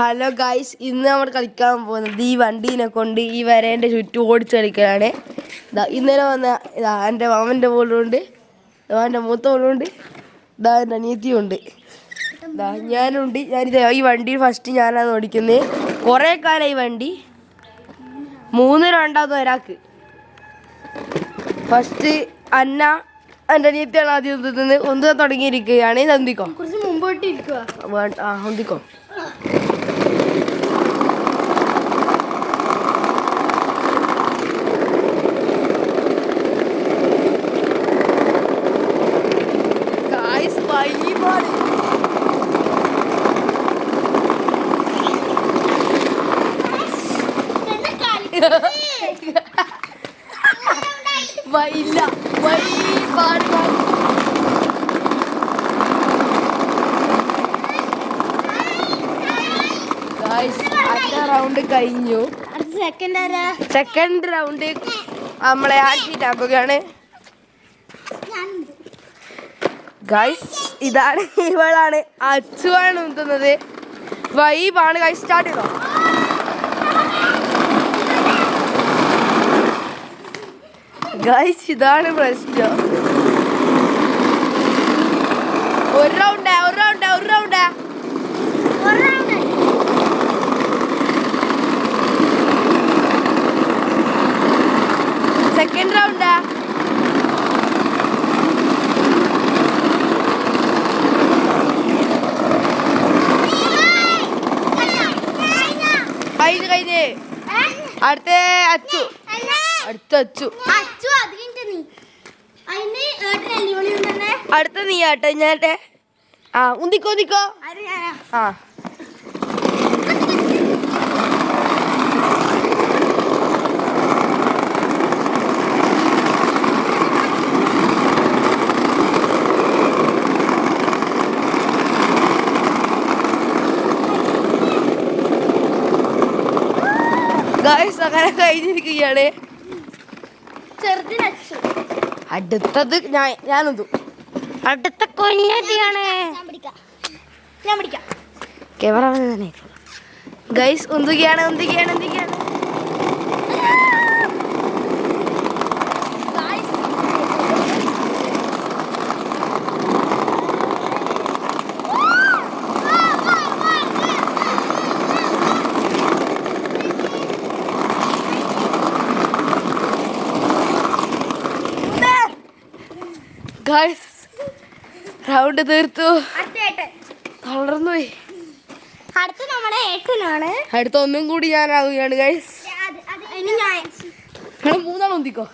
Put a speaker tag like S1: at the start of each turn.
S1: Hello guys, ഇന്ന് നമ്മൾ കളിക്കാൻ പോകുന്നത് ഈ വണ്ടീനെ കൊണ്ട് ഈ വരേൻ്റെ ചുറ്റും ഓടിച്ച് കളിക്കലാണ്. ഇന്നലെ വന്ന എൻ്റെ മാമൻ്റെ ബോളുണ്ട്, എൻ്റെ മൂത്ത ബോളുണ്ട്, എൻ്റെ അനിയത്തിയുണ്ട്, ഞാനുണ്ട്. ഈ വണ്ടി ഫസ്റ്റ് ഞാനാണ് ഓടിക്കുന്നത്. കുറേ കാലം ഈ വണ്ടി 3 രണ്ടാമത് ഒരാൾക്ക്. ഫസ്റ്റ് അന്ന എൻ്റെ അനിയത്തിയാണ് ആദ്യം ഒന്ന് തുടങ്ങിയിരിക്കുകയാണ്. ഒന്നിക്കോ
S2: കുറച്ച് മുമ്പോട്ട് ഇരിക്കുക.
S1: ഒന്നിക്കോ ഇല്ല റൗണ്ട് കഴിഞ്ഞു. സെക്കൻഡ് റൗണ്ട് നമ്മളെ ആക്കിയിട്ടാക്കുകയാണ്. ഗൈസ്, ഇതാണ് ഇവളാണ് അച്ചുവാണ് നിൽക്കുന്നത്. വൈബാണ് ഗൈസ്. സ്റ്റാർട്ട് ചെയ്തോ. ഗൈസ്, ഇതാണ് പ്രശ്നം. ഒരു റൗണ്ടാ സെക്കൻഡ് റൗണ്ടാ. കഴിഞ്ഞ് അടുത്ത അച്ചു. അടുത്ത നീ ആട്ടെ. ഞാട്ടെ. ഉന്തിക്കോ. ഗൈസ്, അങ്ങനെ കഴിഞ്ഞിരിക്കുകയാണ്. അടുത്തത് ഞാനൊന്നു. അടുത്ത കൊഞ്ഞാറ്റിയാണ്. ക്യാമറ തന്നെ. ഗൈസ്, ഒന്തുകയാണ്. ഗൈസ്, റൗണ്ട് തീർത്തു. തളർന്നു പോയി. അടുത്ത ഒന്നും കൂടി ഞാനാവുകയാണ്. ഗൈസ്, മൂന്നാൾ ഒന്തിക്കോ.